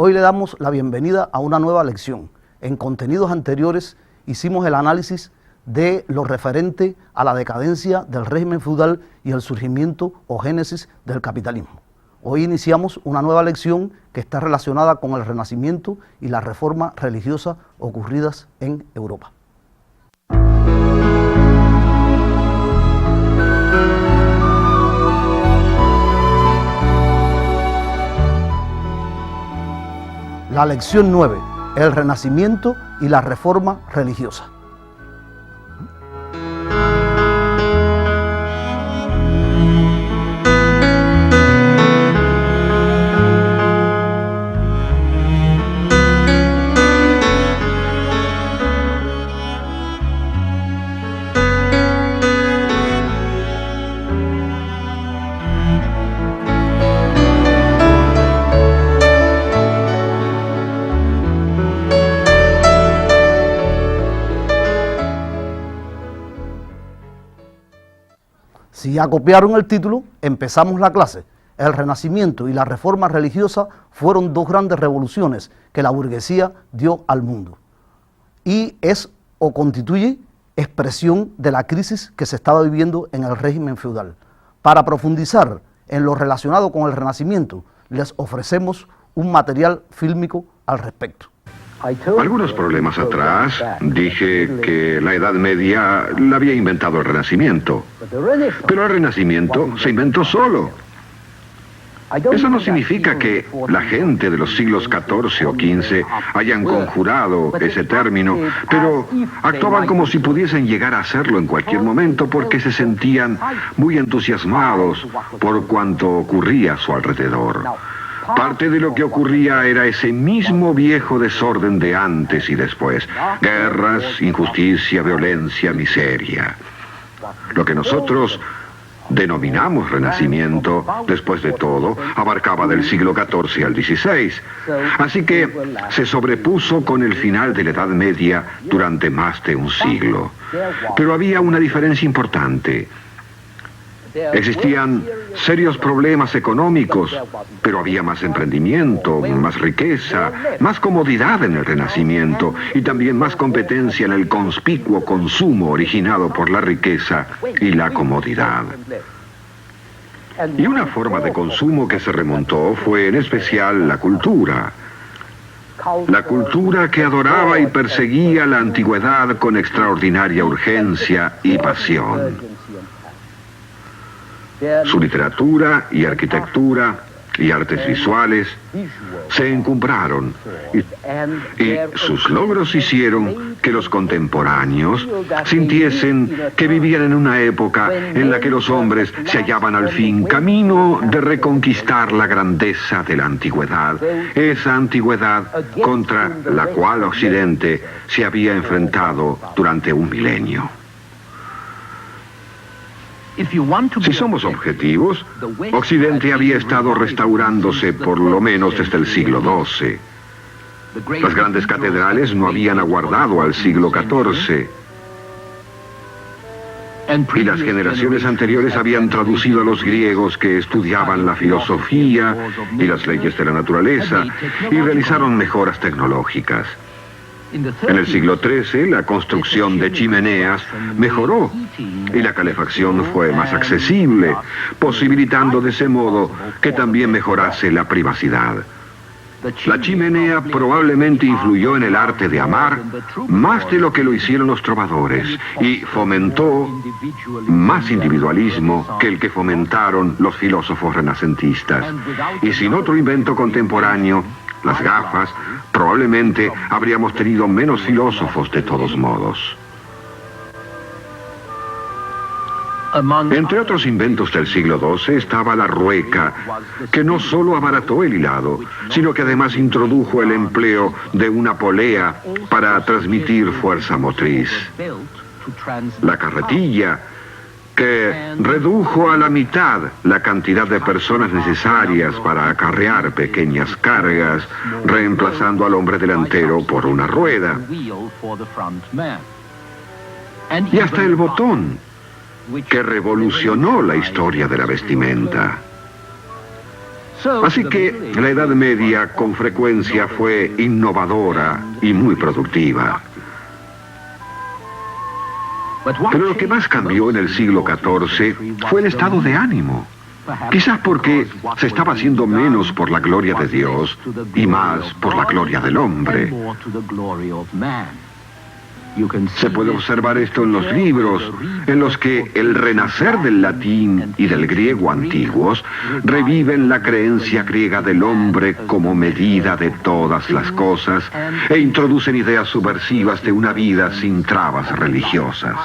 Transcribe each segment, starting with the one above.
Hoy le damos la bienvenida a una nueva lección. En contenidos anteriores hicimos el análisis de lo referente a la decadencia del régimen feudal y el surgimiento o génesis del capitalismo. Hoy iniciamos una nueva lección que está relacionada con el Renacimiento y la reforma religiosa ocurridas en Europa. La lección 9, el Renacimiento y la reforma religiosa. Si ya copiaron el título, empezamos la clase. El Renacimiento y la reforma religiosa fueron dos grandes revoluciones que la burguesía dio al mundo. Y es o constituye expresión de la crisis que se estaba viviendo en el régimen feudal. Para profundizar en lo relacionado con el Renacimiento, les ofrecemos un material fílmico al respecto. Algunos problemas atrás dije que la Edad Media la había inventado el Renacimiento, pero el Renacimiento se inventó solo. Eso no significa que la gente de los siglos XIV o XV hayan conjurado ese término, pero actuaban como si pudiesen llegar a hacerlo en cualquier momento porque se sentían muy entusiasmados por cuanto ocurría a su alrededor. Parte de lo que ocurría era ese mismo viejo desorden de antes y después. Guerras, injusticia, violencia, miseria. Lo que nosotros denominamos Renacimiento, después de todo, abarcaba del siglo XIV al XVI. Así que se sobrepuso con el final de la Edad Media durante más de un siglo. Pero había una diferencia importante. Existían serios problemas económicos, pero había más emprendimiento, más riqueza, más comodidad en el Renacimiento y también más competencia en el conspicuo consumo originado por la riqueza y la comodidad. Y una forma de consumo que se remontó fue en especial la cultura. La cultura que adoraba y perseguía la antigüedad con extraordinaria urgencia y pasión. Su literatura y arquitectura y artes visuales se encumbraron y sus logros hicieron que los contemporáneos sintiesen que vivían en una época en la que los hombres se hallaban al fin camino de reconquistar la grandeza de la antigüedad, esa antigüedad contra la cual Occidente se había enfrentado durante un milenio. Si somos objetivos, Occidente había estado restaurándose por lo menos desde el siglo XII. Las grandes catedrales no habían aguardado al siglo XIV. Y las generaciones anteriores habían traducido a los griegos que estudiaban la filosofía y las leyes de la naturaleza y realizaron mejoras tecnológicas. En el siglo XIII, la construcción de chimeneas mejoró y la calefacción fue más accesible, posibilitando de ese modo que también mejorase la privacidad. La chimenea probablemente influyó en el arte de amar más de lo que lo hicieron los trovadores y fomentó más individualismo que el que fomentaron los filósofos renacentistas. Y sin otro invento contemporáneo, las gafas, probablemente habríamos tenido menos filósofos de todos modos. Entre otros inventos del siglo XII estaba la rueca, que no solo abarató el hilado, sino que además introdujo el empleo de una polea para transmitir fuerza motriz. La carretilla, que redujo a la mitad la cantidad de personas necesarias para acarrear pequeñas cargas, reemplazando al hombre delantero por una rueda. Y hasta el botón, que revolucionó la historia de la vestimenta. Así que la Edad Media con frecuencia fue innovadora y muy productiva. Pero lo que más cambió en el siglo XIV fue el estado de ánimo. Quizás porque se estaba haciendo menos por la gloria de Dios y más por la gloria del hombre. Se puede observar esto en los libros, en los que el renacer del latín y del griego antiguos reviven la creencia griega del hombre como medida de todas las cosas e introducen ideas subversivas de una vida sin trabas religiosas.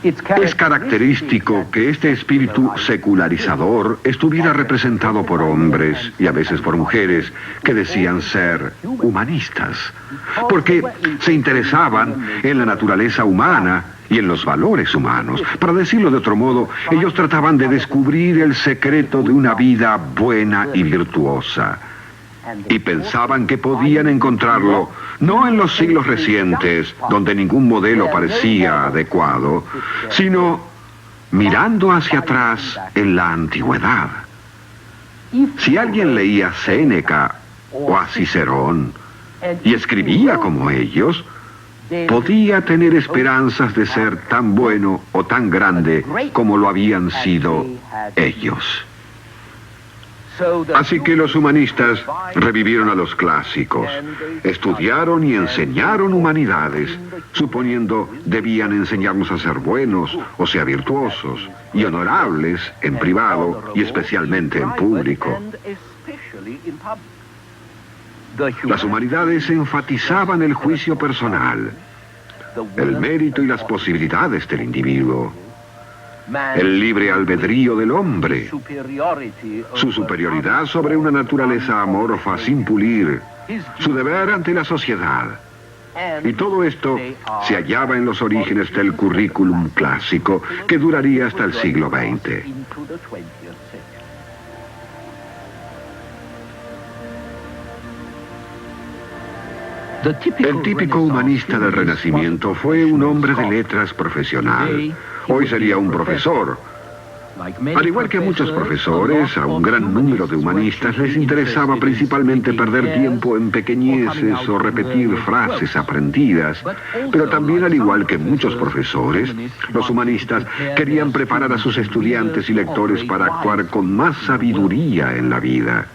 Es característico que este espíritu secularizador estuviera representado por hombres y a veces por mujeres que decían ser humanistas, porque se interesaban en la naturaleza humana y en los valores humanos. Para decirlo de otro modo, ellos trataban de descubrir el secreto de una vida buena y virtuosa. Y pensaban que podían encontrarlo no en los siglos recientes, donde ningún modelo parecía adecuado, sino mirando hacia atrás en la antigüedad. Si alguien leía a Séneca o a Cicerón y escribía como ellos, podía tener esperanzas de ser tan bueno o tan grande como lo habían sido ellos. Así que los humanistas revivieron a los clásicos, estudiaron y enseñaron humanidades, suponiendo debían enseñarnos a ser buenos, o sea, virtuosos y honorables en privado y especialmente en público. Las humanidades enfatizaban el juicio personal, el mérito y las posibilidades del individuo, el libre albedrío del hombre, su superioridad sobre una naturaleza amorfa sin pulir, su deber ante la sociedad. Y todo esto se hallaba en los orígenes del currículum clásico que duraría hasta el siglo XX. El típico humanista del Renacimiento fue un hombre de letras profesional. Hoy sería un profesor. Al igual que a muchos profesores, a un gran número de humanistas les interesaba principalmente perder tiempo en pequeñeces o repetir frases aprendidas. Pero también, al igual que muchos profesores, los humanistas querían preparar a sus estudiantes y lectores para actuar con más sabiduría en la vida.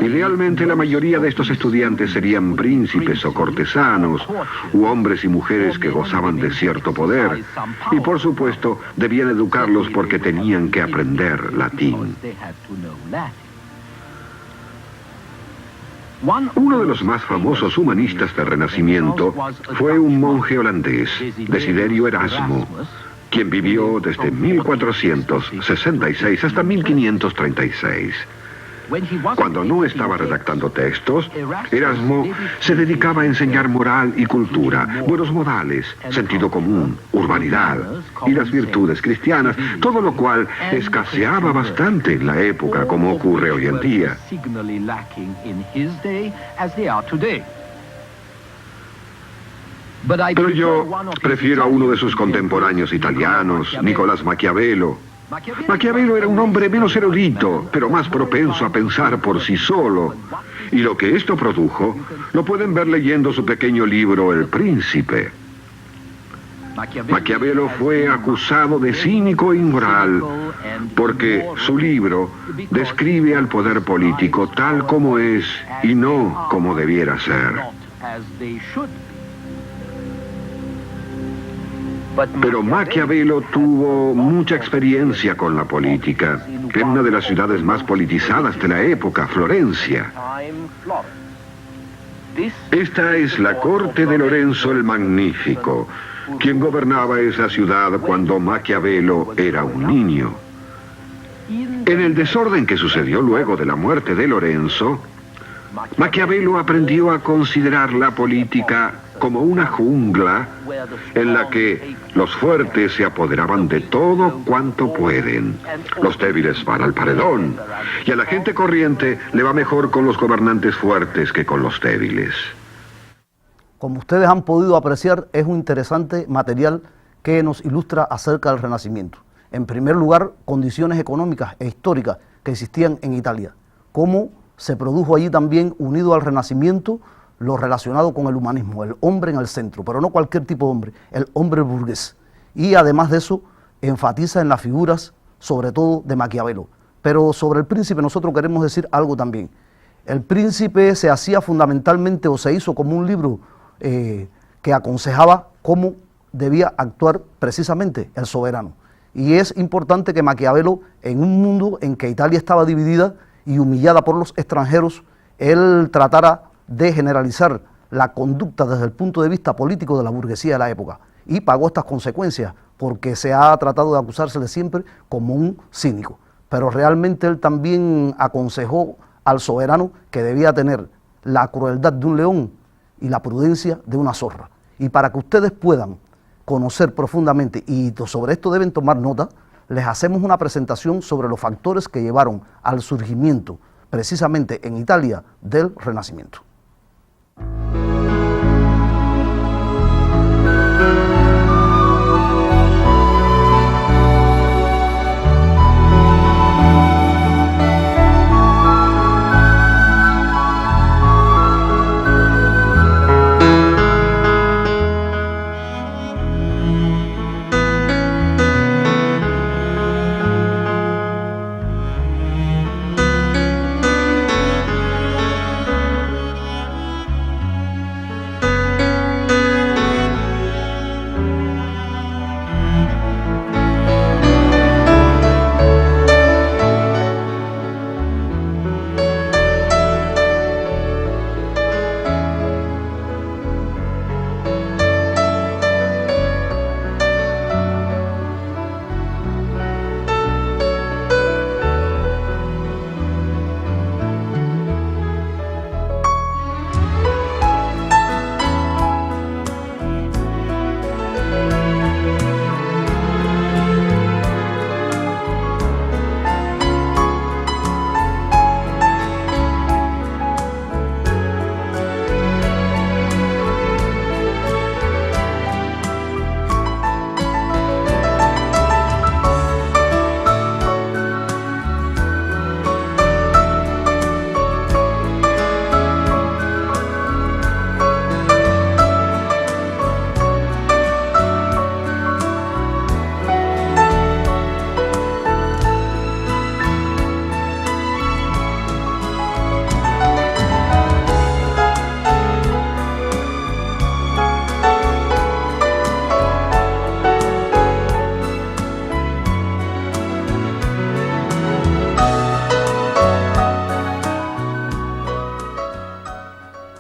Idealmente, la mayoría de estos estudiantes serían príncipes o cortesanos, u hombres y mujeres que gozaban de cierto poder, y por supuesto, debían educarlos porque tenían que aprender latín. Uno de los más famosos humanistas del Renacimiento fue un monje holandés, Desiderio Erasmo, quien vivió desde 1466 hasta 1536. Cuando no estaba redactando textos, Erasmo se dedicaba a enseñar moral y cultura, buenos modales, sentido común, urbanidad y las virtudes cristianas, todo lo cual escaseaba bastante en la época, como ocurre hoy en día. Pero yo prefiero a uno de sus contemporáneos italianos, Nicolás Maquiavelo. Maquiavelo era un hombre menos erudito, pero más propenso a pensar por sí solo. Y lo que esto produjo, lo pueden ver leyendo su pequeño libro El Príncipe. Maquiavelo fue acusado de cínico e inmoral porque su libro describe al poder político tal como es y no como debiera ser. Pero Maquiavelo tuvo mucha experiencia con la política en una de las ciudades más politizadas de la época, Florencia. Esta es la corte de Lorenzo el Magnífico, quien gobernaba esa ciudad cuando Maquiavelo era un niño. En el desorden que sucedió luego de la muerte de Lorenzo, Maquiavelo aprendió a considerar la política como una jungla en la que los fuertes se apoderaban de todo cuanto pueden. Los débiles van al paredón y a la gente corriente le va mejor con los gobernantes fuertes que con los débiles. Como ustedes han podido apreciar, es un interesante material que nos ilustra acerca del Renacimiento. En primer lugar, condiciones económicas e históricas que existían en Italia, cómo se produjo allí también, unido al Renacimiento, lo relacionado con el humanismo, el hombre en el centro, pero no cualquier tipo de hombre, el hombre burgués. Y además de eso, enfatiza en las figuras, sobre todo de Maquiavelo. Pero sobre el príncipe nosotros queremos decir algo también. El príncipe se hacía fundamentalmente, o se hizo como un libro que aconsejaba cómo debía actuar precisamente el soberano. Y es importante que Maquiavelo, en un mundo en que Italia estaba dividida y humillada por los extranjeros, él tratara de generalizar la conducta desde el punto de vista político de la burguesía de la época. Y pagó estas consecuencias, porque se ha tratado de acusársele siempre como un cínico. Pero realmente él también aconsejó al soberano que debía tener la crueldad de un león y la prudencia de una zorra. Y para que ustedes puedan conocer profundamente, y sobre esto deben tomar nota, les hacemos una presentación sobre los factores que llevaron al surgimiento, precisamente en Italia, del Renacimiento.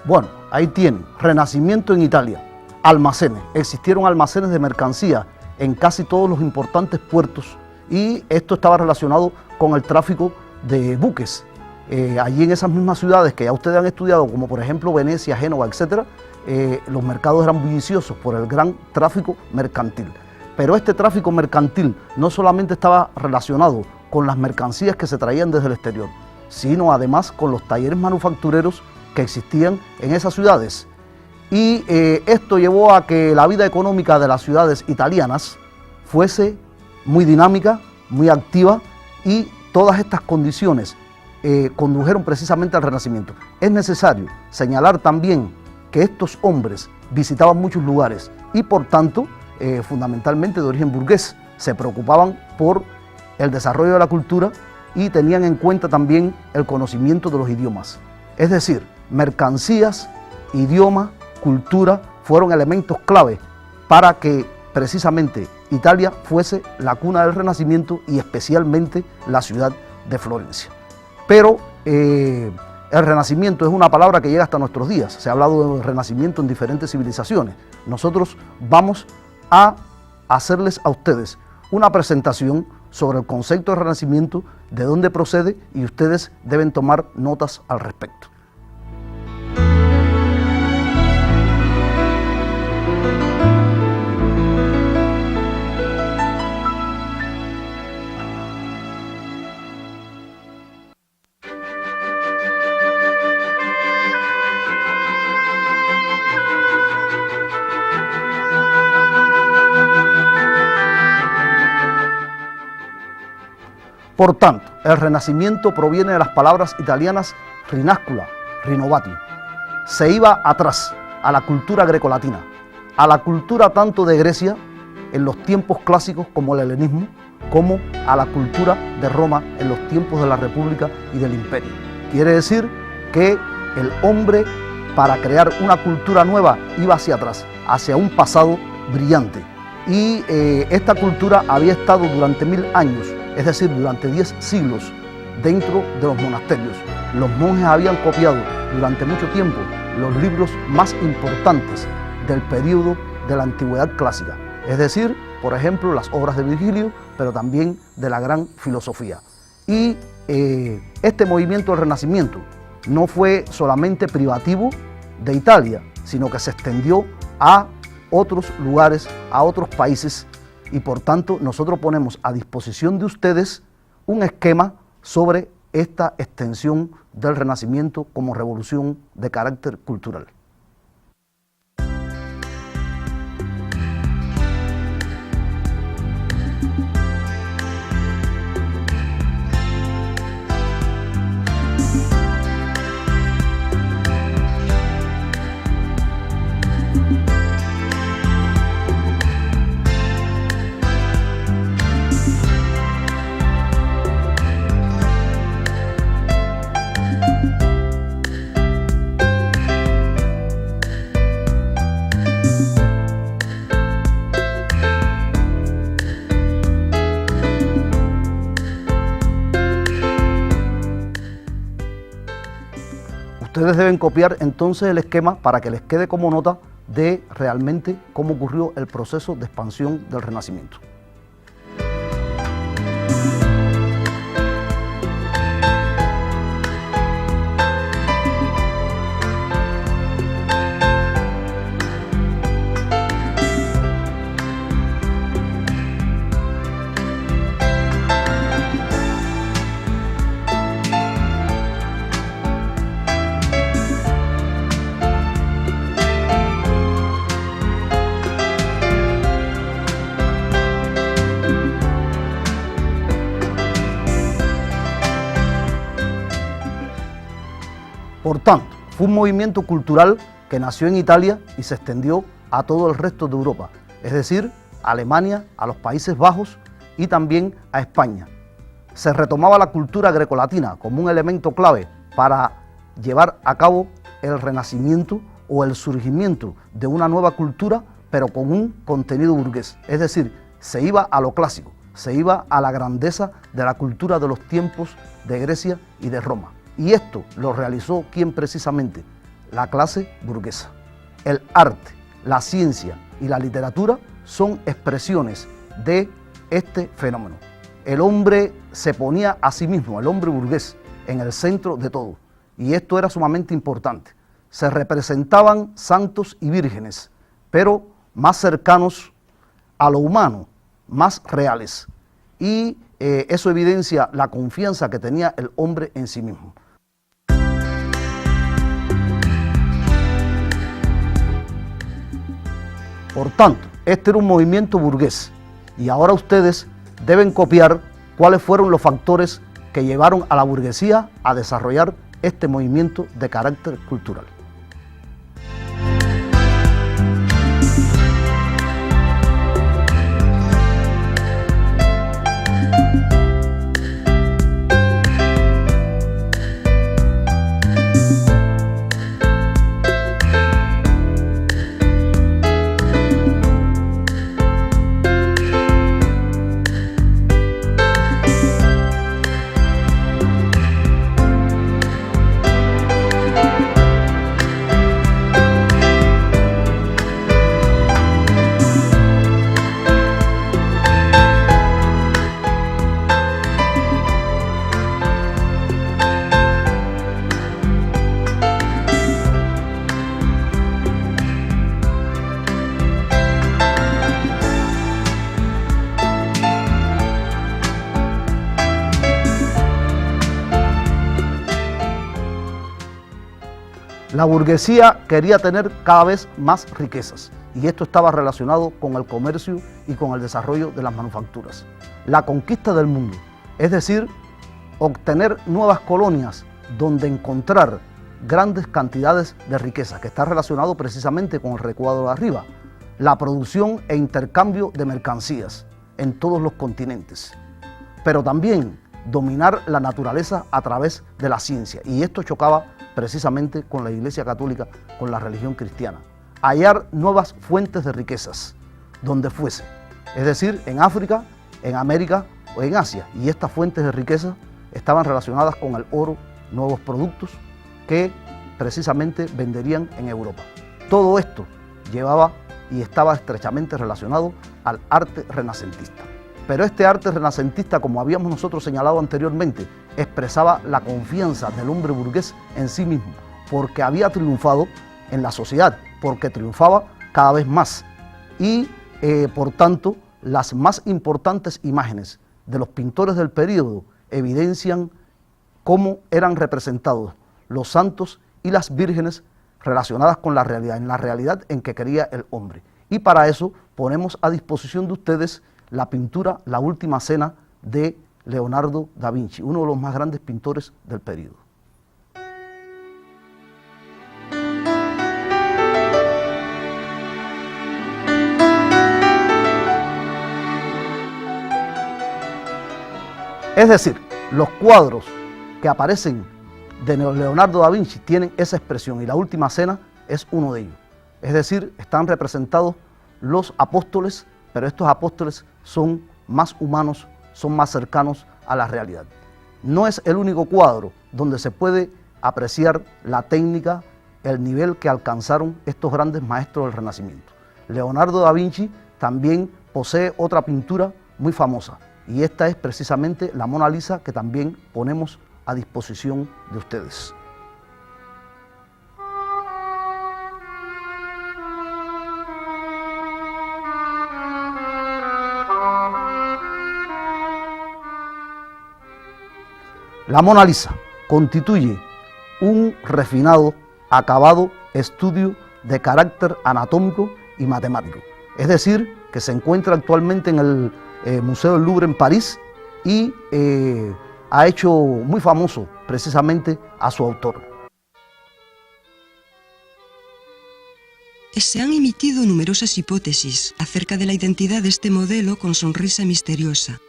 Bueno, ahí tienen, Renacimiento en Italia, almacenes, existieron almacenes de mercancía en casi todos los importantes puertos y esto estaba relacionado con el tráfico de buques. Allí en esas mismas ciudades que ya ustedes han estudiado, como por ejemplo Venecia, Génova, etc., los mercados eran bulliciosos por el gran tráfico mercantil. Pero este tráfico mercantil no solamente estaba relacionado con las mercancías que se traían desde el exterior, sino además con los talleres manufactureros que existían en esas ciudades. Y esto llevó a que la vida económica de las ciudades italianas fuese muy dinámica, muy activa, y todas estas condiciones condujeron precisamente al Renacimiento. Es necesario señalar también que estos hombres visitaban muchos lugares y por tanto, fundamentalmente de origen burgués, se preocupaban por el desarrollo de la cultura y tenían en cuenta también el conocimiento de los idiomas. Es decir, mercancías, idioma, cultura fueron elementos clave para que precisamente Italia fuese la cuna del Renacimiento y especialmente la ciudad de Florencia. Pero el Renacimiento es una palabra que llega hasta nuestros días. Se ha hablado del Renacimiento en diferentes civilizaciones. Nosotros vamos a hacerles a ustedes una presentación sobre el concepto de Renacimiento, de dónde procede, y ustedes deben tomar notas al respecto. Por tanto, el Renacimiento proviene de las palabras italianas rinascula, rinovatio. Se iba atrás, a la cultura grecolatina, a la cultura tanto de Grecia en los tiempos clásicos como el helenismo, como a la cultura de Roma en los tiempos de la República y del Imperio. Quiere decir que el hombre, para crear una cultura nueva, iba hacia atrás, hacia un pasado brillante. Y esta cultura había estado durante 1000 años, es decir, durante 10 siglos, dentro de los monasterios. Los monjes habían copiado durante mucho tiempo los libros más importantes del periodo de la antigüedad clásica, es decir, por ejemplo, las obras de Virgilio, pero también de la gran filosofía. Y este movimiento del Renacimiento no fue solamente privativo de Italia, sino que se extendió a otros lugares, a otros países, y por tanto nosotros ponemos a disposición de ustedes un esquema sobre esta extensión del Renacimiento como revolución de carácter cultural. Ustedes deben copiar entonces el esquema para que les quede como nota de realmente cómo ocurrió el proceso de expansión del Renacimiento. Por tanto, fue un movimiento cultural que nació en Italia y se extendió a todo el resto de Europa, es decir, a Alemania, a los Países Bajos y también a España. Se retomaba la cultura grecolatina como un elemento clave para llevar a cabo el renacimiento o el surgimiento de una nueva cultura, pero con un contenido burgués, es decir, se iba a lo clásico, se iba a la grandeza de la cultura de los tiempos de Grecia y de Roma. Y esto lo realizó, ¿quién precisamente? La clase burguesa. El arte, la ciencia y la literatura son expresiones de este fenómeno. El hombre se ponía a sí mismo, el hombre burgués, en el centro de todo. Y esto era sumamente importante. Se representaban santos y vírgenes, pero más cercanos a lo humano, más reales. Y eso evidencia la confianza que tenía el hombre en sí mismo. Por tanto, este era un movimiento burgués y ahora ustedes deben copiar cuáles fueron los factores que llevaron a la burguesía a desarrollar este movimiento de carácter cultural. La burguesía quería tener cada vez más riquezas y esto estaba relacionado con el comercio y con el desarrollo de las manufacturas. La conquista del mundo es decir, obtener nuevas colonias donde encontrar grandes cantidades de riqueza, que está relacionado precisamente con el recuadro de arriba, la producción e intercambio de mercancías en todos los continentes, pero también dominar la naturaleza a través de la ciencia, y esto chocaba precisamente con la Iglesia Católica, con la religión cristiana. Hallar nuevas fuentes de riquezas donde fuese, es decir, en África, en América o en Asia, y estas fuentes de riqueza estaban relacionadas con el oro, nuevos productos que precisamente venderían en Europa. Todo esto llevaba y estaba estrechamente relacionado al arte renacentista. Pero este arte renacentista, como habíamos nosotros señalado anteriormente, expresaba la confianza del hombre burgués en sí mismo, porque había triunfado en la sociedad, porque triunfaba cada vez más. Y por tanto, las más importantes imágenes de los pintores del período evidencian cómo eran representados los santos y las vírgenes relacionadas con la realidad, en la realidad en que quería el hombre. Y para eso ponemos a disposición de ustedes la pintura La Última Cena de Leonardo da Vinci, uno de los más grandes pintores del período. Es decir, los cuadros que aparecen de Leonardo da Vinci tienen esa expresión, y La Última Cena es uno de ellos. Es decir, están representados los apóstoles, pero estos apóstoles son más humanos, son más cercanos a la realidad. No es el único cuadro donde se puede apreciar la técnica, el nivel que alcanzaron estos grandes maestros del Renacimiento. Leonardo da Vinci también posee otra pintura muy famosa, y esta es precisamente la Mona Lisa, que también ponemos a disposición de ustedes. La Mona Lisa constituye un refinado, acabado estudio de carácter anatómico y matemático. Es decir, que se encuentra actualmente en el Museo del Louvre en París, y ha hecho muy famoso precisamente a su autor. Se han emitido numerosas hipótesis acerca de la identidad de este modelo con sonrisa misteriosa.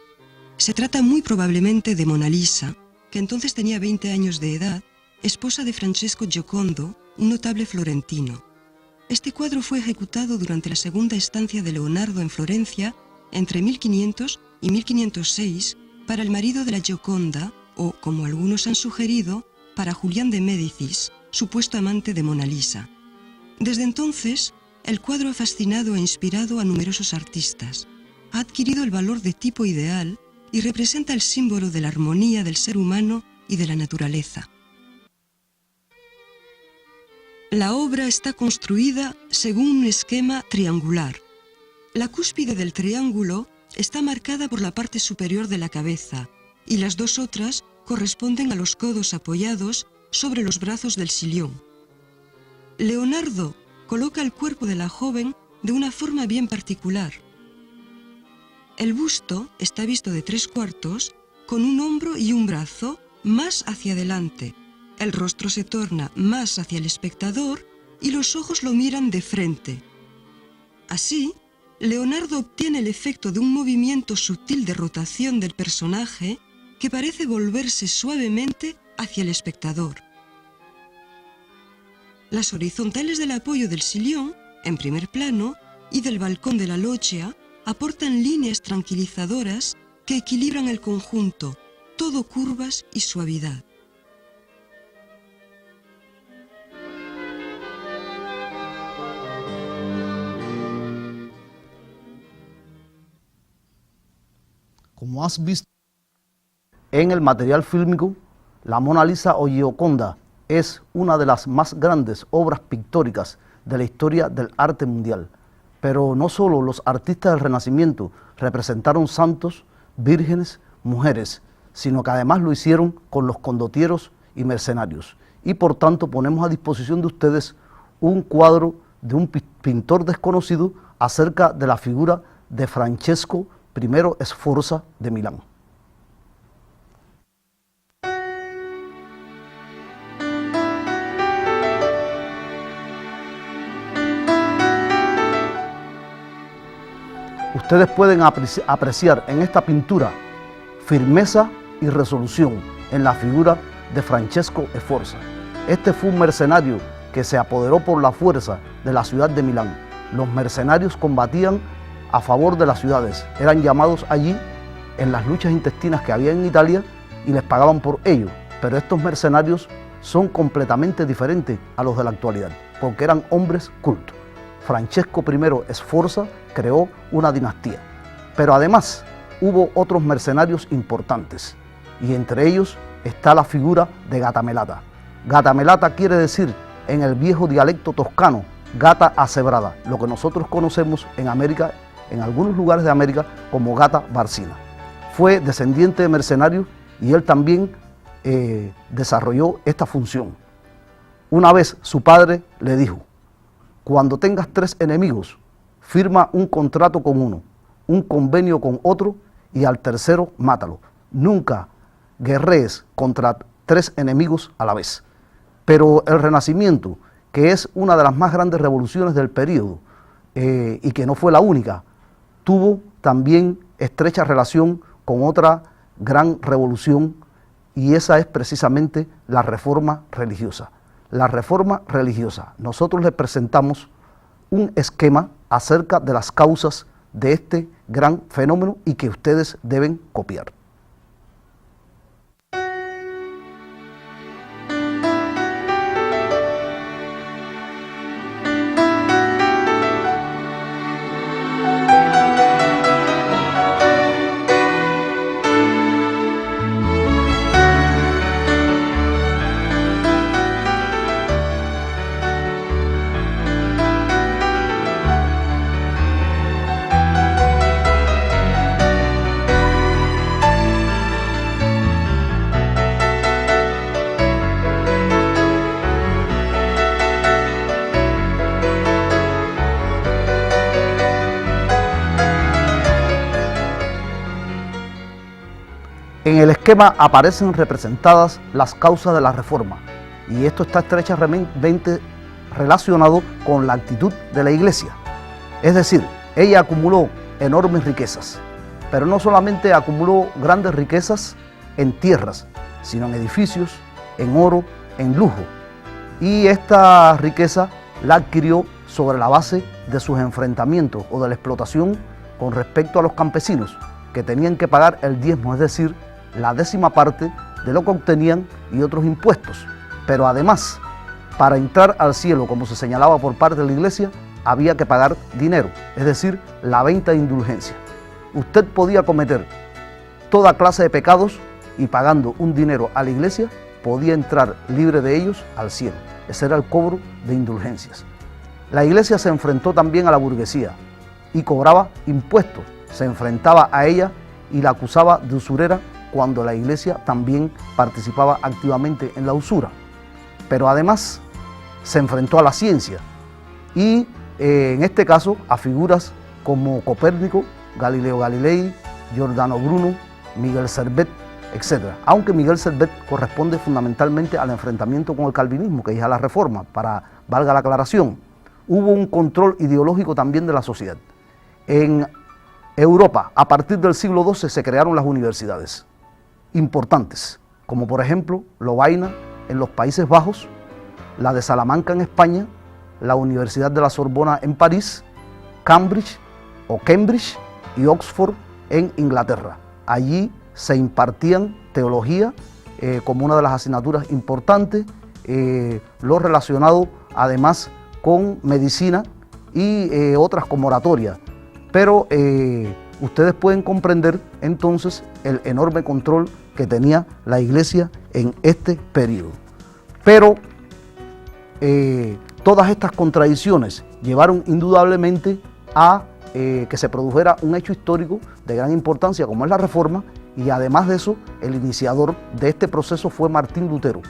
Se trata muy probablemente de Mona Lisa, que entonces tenía 20 años de edad, esposa de Francesco Giocondo, un notable florentino. Este cuadro fue ejecutado durante la segunda estancia de Leonardo en Florencia entre 1500 y 1506 para el marido de la Gioconda, o, como algunos han sugerido, para Julián de Médicis, supuesto amante de Mona Lisa. Desde entonces, el cuadro ha fascinado e inspirado a numerosos artistas. Ha adquirido el valor de tipo ideal y representa el símbolo de la armonía del ser humano y de la naturaleza. La obra está construida según un esquema triangular. La cúspide del triángulo está marcada por la parte superior de la cabeza, y las dos otras corresponden a los codos apoyados sobre los brazos del sillón. Leonardo coloca el cuerpo de la joven de una forma bien particular. El busto está visto de 3/4, con un hombro y un brazo más hacia adelante. El rostro se torna más hacia el espectador y los ojos lo miran de frente. Así, Leonardo obtiene el efecto de un movimiento sutil de rotación del personaje que parece volverse suavemente hacia el espectador. Las horizontales del apoyo del sillón, en primer plano, y del balcón de la loggia aportan líneas tranquilizadoras que equilibran el conjunto, todo curvas y suavidad. Como has visto en el material fílmico, la Mona Lisa o Gioconda es una de las más grandes obras pictóricas de la historia del arte mundial. Pero no solo los artistas del Renacimiento representaron santos, vírgenes, mujeres, sino que además lo hicieron con los condotieros y mercenarios. Y por tanto ponemos a disposición de ustedes un cuadro de un pintor desconocido acerca de la figura de Francesco I Sforza de Milán. Ustedes pueden apreciar en esta pintura firmeza y resolución en la figura de Francesco Sforza. Este fue un mercenario que se apoderó por la fuerza de la ciudad de Milán. Los mercenarios combatían a favor de las ciudades, eran llamados allí en las luchas intestinas que había en Italia y les pagaban por ello, pero estos mercenarios son completamente diferentes a los de la actualidad, porque eran hombres cultos. Francesco I Sforza creó una dinastía, pero además hubo otros mercenarios importantes, y entre ellos está la figura de Gatamelata. Gatamelata quiere decir en el viejo dialecto toscano, gata acebrada, lo que nosotros conocemos en América, en algunos lugares de América, como gata barcina. Fue descendiente de mercenarios y él también desarrolló esta función. Una vez su padre le dijo: cuando tengas 3 enemigos, firma un contrato con uno, un convenio con otro y al tercero mátalo. Nunca guerrees contra 3 enemigos a la vez. Pero el Renacimiento, que es una de las más grandes revoluciones del período y que no fue la única, tuvo también estrecha relación con otra gran revolución, y esa es precisamente la reforma religiosa. La reforma religiosa. Nosotros les presentamos un esquema acerca de las causas de este gran fenómeno y que ustedes deben copiar. En el esquema aparecen representadas las causas de la reforma, y esto está estrechamente relacionado con la actitud de la Iglesia. Es decir, ella acumuló enormes riquezas, pero no solamente acumuló grandes riquezas en tierras, sino en edificios, en oro, en lujo. Y esta riqueza la adquirió sobre la base de sus enfrentamientos o de la explotación con respecto a los campesinos, que tenían que pagar el diezmo, es decir, la 10ª parte de lo que obtenían y otros impuestos. Pero además, para entrar al cielo, como se señalaba por parte de la Iglesia, había que pagar dinero, es decir, la venta de indulgencia. Usted podía cometer toda clase de pecados y pagando un dinero a la Iglesia podía entrar libre de ellos al cielo. Ese era el cobro de indulgencias. La Iglesia se enfrentó también a la burguesía y cobraba impuestos, se enfrentaba a ella y la acusaba de usurera, cuando la Iglesia también participaba activamente en la usura. Pero además se enfrentó a la ciencia y en este caso a figuras como Copérnico, Galileo Galilei, Giordano Bruno, Miguel Servet, etc. Aunque Miguel Servet corresponde fundamentalmente al enfrentamiento con el calvinismo, que es a la reforma, valga la aclaración. Hubo un control ideológico también de la sociedad. En Europa, a partir del siglo XII, se crearon las universidades importantes, como por ejemplo Lovaina en los Países Bajos, la de Salamanca en España, la Universidad de la Sorbona en París, Cambridge y Oxford en Inglaterra. Allí se impartían teología como una de las asignaturas importantes, lo relacionado además con medicina y otras como oratoria. Pero ustedes pueden comprender entonces el enorme control que tenía la Iglesia en este periodo. Pero todas estas contradicciones llevaron indudablemente a que se produjera un hecho histórico de gran importancia como es la Reforma, y además de eso, el iniciador de este proceso fue Martín Lutero,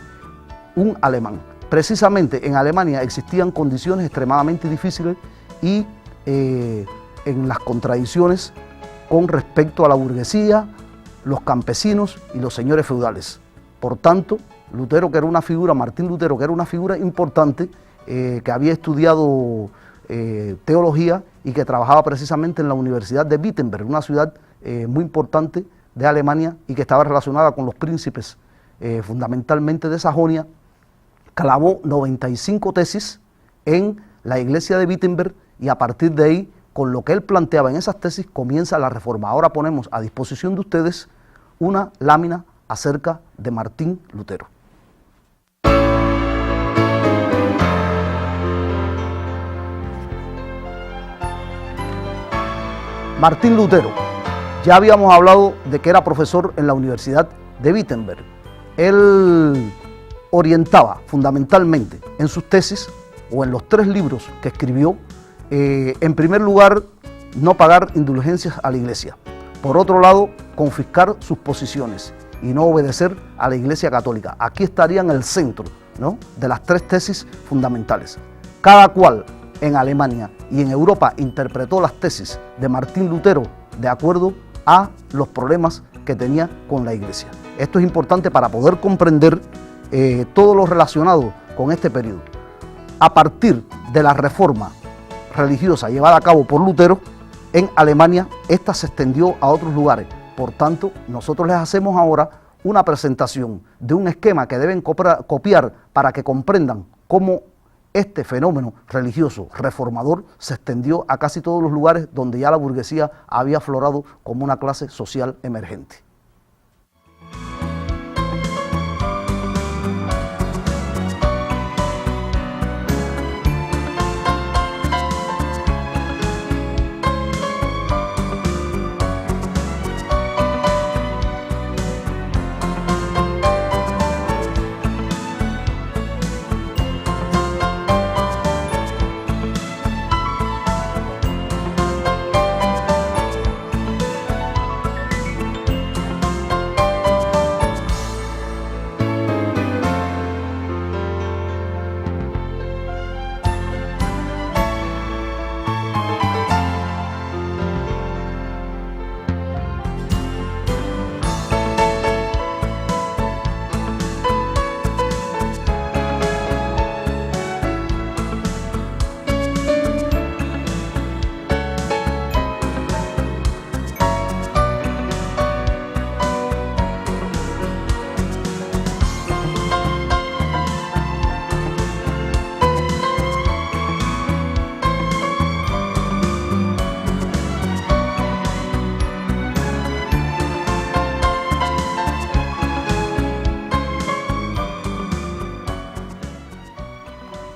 un alemán. Precisamente en Alemania existían condiciones extremadamente difíciles y en las contradicciones con respecto a la burguesía, los campesinos y los señores feudales. Por tanto, Lutero, que era una figura, Martín Lutero, que era una figura importante, que había estudiado teología y que trabajaba precisamente en la Universidad de Wittenberg, una ciudad muy importante de Alemania y que estaba relacionada con los príncipes fundamentalmente de Sajonia. Clavó 95 tesis en la iglesia de Wittenberg y a partir de ahí, con lo que él planteaba en esas tesis, comienza la reforma. Ahora ponemos a disposición de ustedes una lámina acerca de Martín Lutero. Martín Lutero, ya habíamos hablado de que era profesor en la Universidad de Wittenberg. Él orientaba fundamentalmente en sus tesis o en los 3 libros que escribió, en primer lugar, no pagar indulgencias a la iglesia. Por otro lado, confiscar sus posiciones y no obedecer a la Iglesia Católica. Aquí estaría en el centro, ¿no?, de las 3 tesis fundamentales. Cada cual en Alemania y en Europa interpretó las tesis de Martín Lutero de acuerdo a los problemas que tenía con la Iglesia. Esto es importante para poder comprender todo lo relacionado con este periodo. A partir de la reforma religiosa llevada a cabo por Lutero, en Alemania, esta se extendió a otros lugares. Por tanto, nosotros les hacemos ahora una presentación de un esquema que deben copiar para que comprendan cómo este fenómeno religioso reformador se extendió a casi todos los lugares donde ya la burguesía había aflorado como una clase social emergente.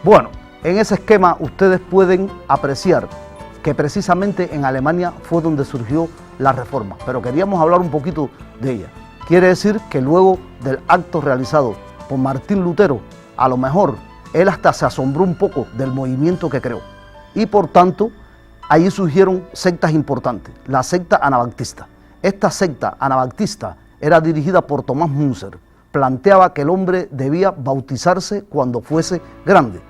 Bueno, en ese esquema ustedes pueden apreciar que precisamente en Alemania fue donde surgió la reforma, pero queríamos hablar un poquito de ella. Quiere decir que luego del acto realizado por Martín Lutero, a lo mejor él hasta se asombró un poco del movimiento que creó y por tanto allí surgieron sectas importantes, la secta anabaptista. Esta secta anabaptista era dirigida por Tomás Münzer, planteaba que el hombre debía bautizarse cuando fuese grande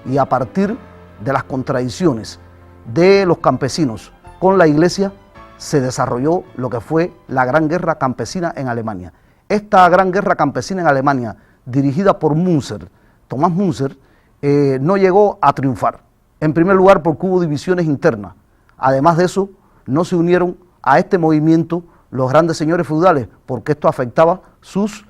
y a partir de las contradicciones de los campesinos con la iglesia se desarrolló lo que fue la Gran Guerra Campesina en Alemania. Esta Gran Guerra Campesina en Alemania, dirigida por Münzer, Tomás Münzer, no llegó a triunfar. En primer lugar porque hubo divisiones internas. Además de eso, no se unieron a este movimiento los grandes señores feudales porque esto afectaba sus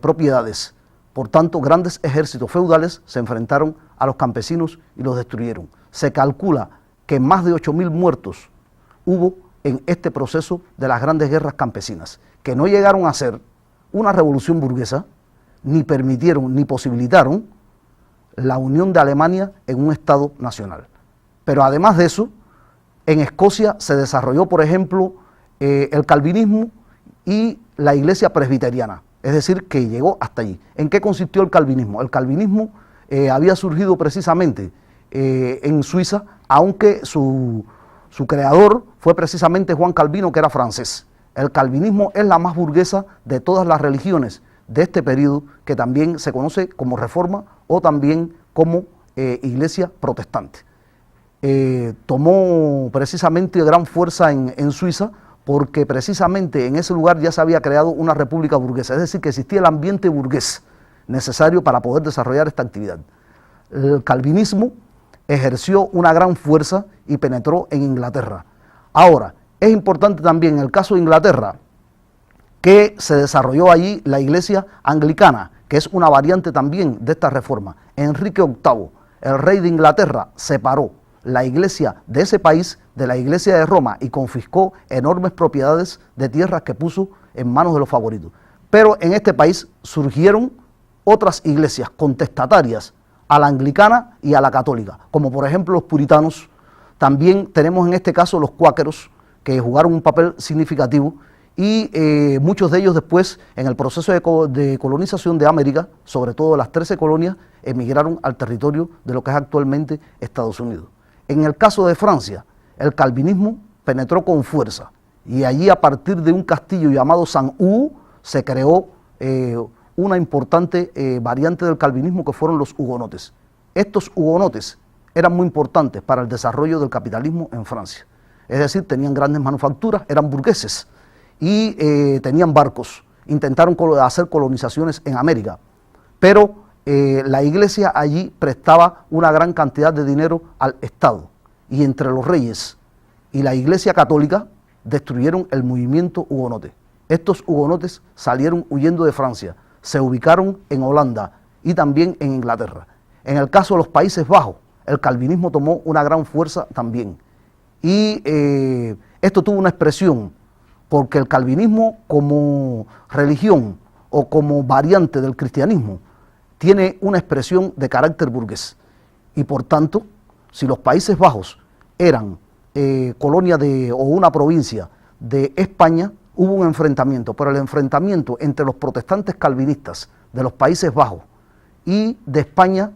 propiedades. Por tanto, grandes ejércitos feudales se enfrentaron a los campesinos y los destruyeron. Se calcula que más de 8.000 muertos hubo en este proceso de las grandes guerras campesinas, que no llegaron a ser una revolución burguesa, ni permitieron, ni posibilitaron la unión de Alemania en un Estado nacional. Pero además de eso, en Escocia se desarrolló, por ejemplo, el calvinismo y la iglesia presbiteriana, es decir, que llegó hasta allí. ¿En qué consistió el calvinismo? El calvinismo había surgido precisamente en Suiza, aunque su creador fue precisamente Juan Calvino, que era francés. El calvinismo es la más burguesa de todas las religiones de este periodo, que también se conoce como Reforma o también como Iglesia Protestante. Tomó precisamente gran fuerza en Suiza porque precisamente en ese lugar ya se había creado una república burguesa, es decir, que existía el ambiente burgués necesario para poder desarrollar esta actividad. El calvinismo ejerció una gran fuerza y penetró en Inglaterra. Ahora, es importante también en el caso de Inglaterra que se desarrolló allí la iglesia anglicana, que es una variante también de esta reforma. Enrique VIII, el rey de Inglaterra, separó la iglesia de ese país de la iglesia de Roma y confiscó enormes propiedades de tierras que puso en manos de los favoritos. Pero en este país surgieron otras iglesias contestatarias a la anglicana y a la católica, como por ejemplo los puritanos. También tenemos en este caso los cuáqueros, que jugaron un papel significativo, y muchos de ellos después, en el proceso de colonización de América, sobre todo las 13 colonias, emigraron al territorio de lo que es actualmente Estados Unidos. En el caso de Francia, el calvinismo penetró con fuerza, y allí a partir de un castillo llamado Saint-Ouen se creó una importante variante del calvinismo, que fueron los hugonotes. Estos hugonotes eran muy importantes para el desarrollo del capitalismo en Francia. Es decir, tenían grandes manufacturas, eran burgueses y tenían barcos. Intentaron hacer colonizaciones en América, pero la iglesia allí prestaba una gran cantidad de dinero al Estado, y entre los reyes y la iglesia católica destruyeron el movimiento hugonote. Estos hugonotes salieron huyendo de Francia, se ubicaron en Holanda y también en Inglaterra. En el caso de los Países Bajos, el calvinismo tomó una gran fuerza también. Y esto tuvo una expresión, porque el calvinismo como religión o como variante del cristianismo tiene una expresión de carácter burgués. Y por tanto, si los Países Bajos eran colonia o una provincia de España, hubo un enfrentamiento, pero el enfrentamiento entre los protestantes calvinistas de los Países Bajos y de España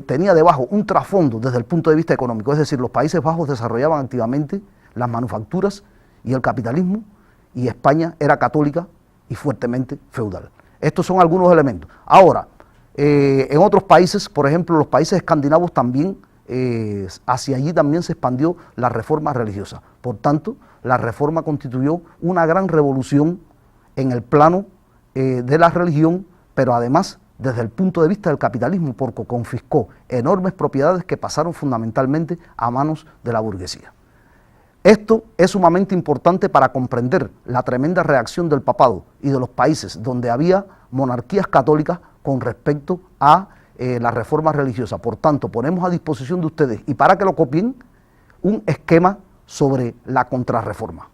tenía debajo un trasfondo desde el punto de vista económico. Es decir, los Países Bajos desarrollaban activamente las manufacturas y el capitalismo, y España era católica y fuertemente feudal. Estos son algunos elementos. Ahora, en otros países, por ejemplo, los países escandinavos también, hacia allí también se expandió la reforma religiosa. Por tanto, la reforma constituyó una gran revolución en el plano de la religión, pero además desde el punto de vista del capitalismo, porque confiscó enormes propiedades que pasaron fundamentalmente a manos de la burguesía. Esto es sumamente importante para comprender la tremenda reacción del papado y de los países donde había monarquías católicas con respecto a la reforma religiosa. Por tanto, ponemos a disposición de ustedes, y para que lo copien, un esquema sobre la contrarreforma.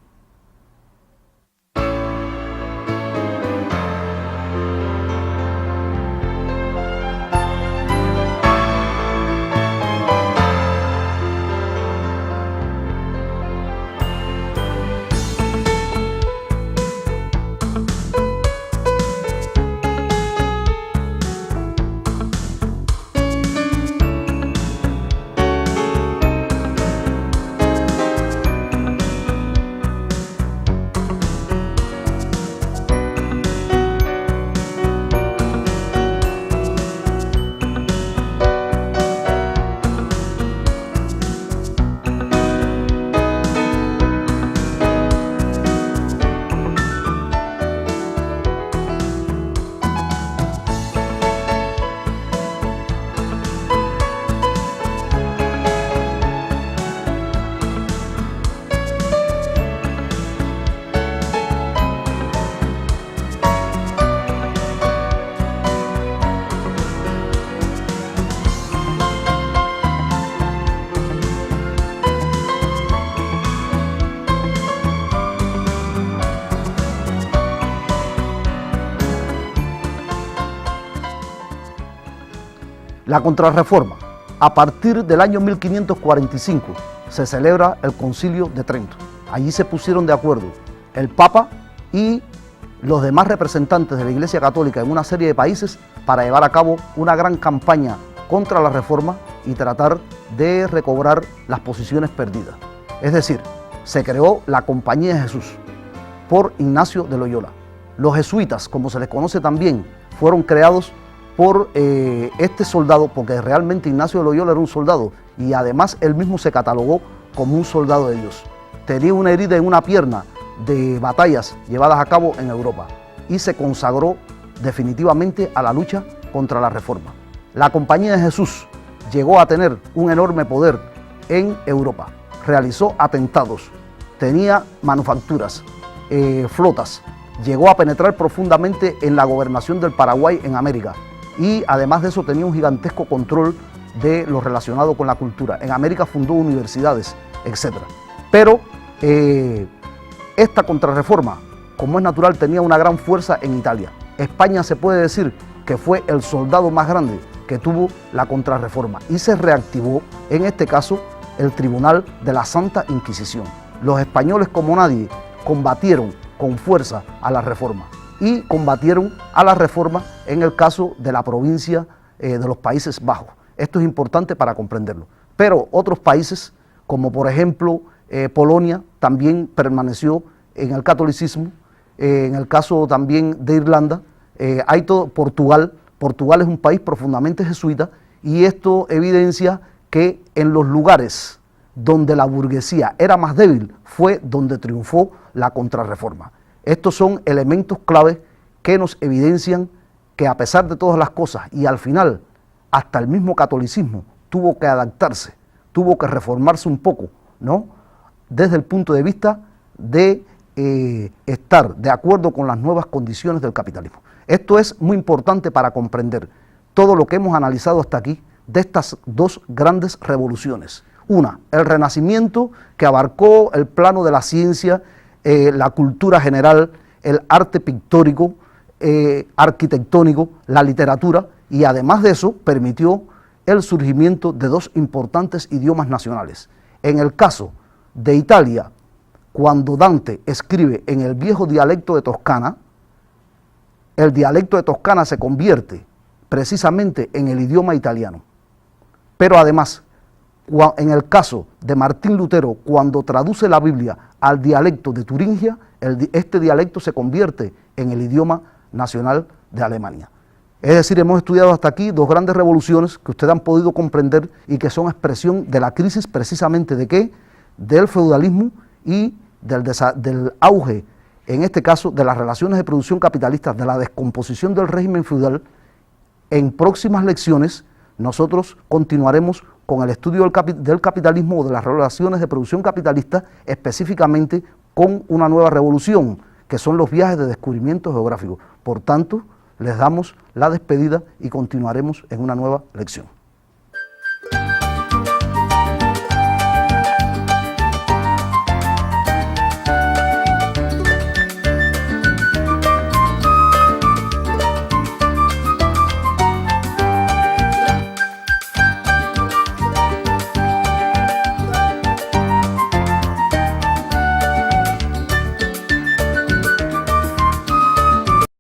La contrarreforma. A partir del año 1545 se celebra el Concilio de Trento. Allí se pusieron de acuerdo el Papa y los demás representantes de la Iglesia Católica en una serie de países para llevar a cabo una gran campaña contra la reforma y tratar de recobrar las posiciones perdidas. Es decir, se creó la Compañía de Jesús por Ignacio de Loyola. Los jesuitas, como se les conoce también, fueron creados por este soldado, porque realmente Ignacio de Loyola era un soldado y además él mismo se catalogó como un soldado de Dios. Tenía una herida en una pierna de batallas llevadas a cabo en Europa y se consagró definitivamente a la lucha contra la reforma. La Compañía de Jesús llegó a tener un enorme poder en Europa. Realizó atentados, tenía manufacturas, flotas, llegó a penetrar profundamente en la gobernación del Paraguay en América y además de eso tenía un gigantesco control de lo relacionado con la cultura. En América fundó universidades, etc. Pero esta contrarreforma, como es natural, tenía una gran fuerza en Italia. España se puede decir que fue el soldado más grande que tuvo la contrarreforma y se reactivó, en este caso, el Tribunal de la Santa Inquisición. Los españoles, como nadie, combatieron con fuerza a la reforma y combatieron a la reforma en el caso de la provincia de los Países Bajos. Esto es importante para comprenderlo. Pero otros países, como por ejemplo Polonia, también permaneció en el catolicismo. En el caso también de Irlanda, Portugal es un país profundamente jesuita y esto evidencia que en los lugares donde la burguesía era más débil fue donde triunfó la contrarreforma. Estos son elementos clave que nos evidencian que a pesar de todas las cosas y al final hasta el mismo catolicismo tuvo que adaptarse, tuvo que reformarse un poco, ¿no? Desde el punto de vista de estar de acuerdo con las nuevas condiciones del capitalismo. Esto es muy importante para comprender todo lo que hemos analizado hasta aquí de estas dos grandes revoluciones. Una, el Renacimiento, que abarcó el plano de la ciencia, la cultura general, el arte pictórico, arquitectónico, la literatura, y además de eso permitió el surgimiento de dos importantes idiomas nacionales. En el caso de Italia, cuando Dante escribe en el viejo dialecto de Toscana, el dialecto de Toscana se convierte precisamente en el idioma italiano. Pero además, en el caso de Martín Lutero, cuando traduce la Biblia al dialecto de Turingia, este dialecto se convierte en el idioma nacional de Alemania. Es decir, hemos estudiado hasta aquí dos grandes revoluciones que ustedes han podido comprender y que son expresión de la crisis precisamente de ¿qué? Del feudalismo y del auge, en este caso, de las relaciones de producción capitalistas, de la descomposición del régimen feudal. En próximas lecciones nosotros continuaremos con el estudio del capitalismo o de las relaciones de producción capitalista, específicamente con una nueva revolución, que son los viajes de descubrimiento geográfico. Por tanto, les damos la despedida y continuaremos en una nueva lección.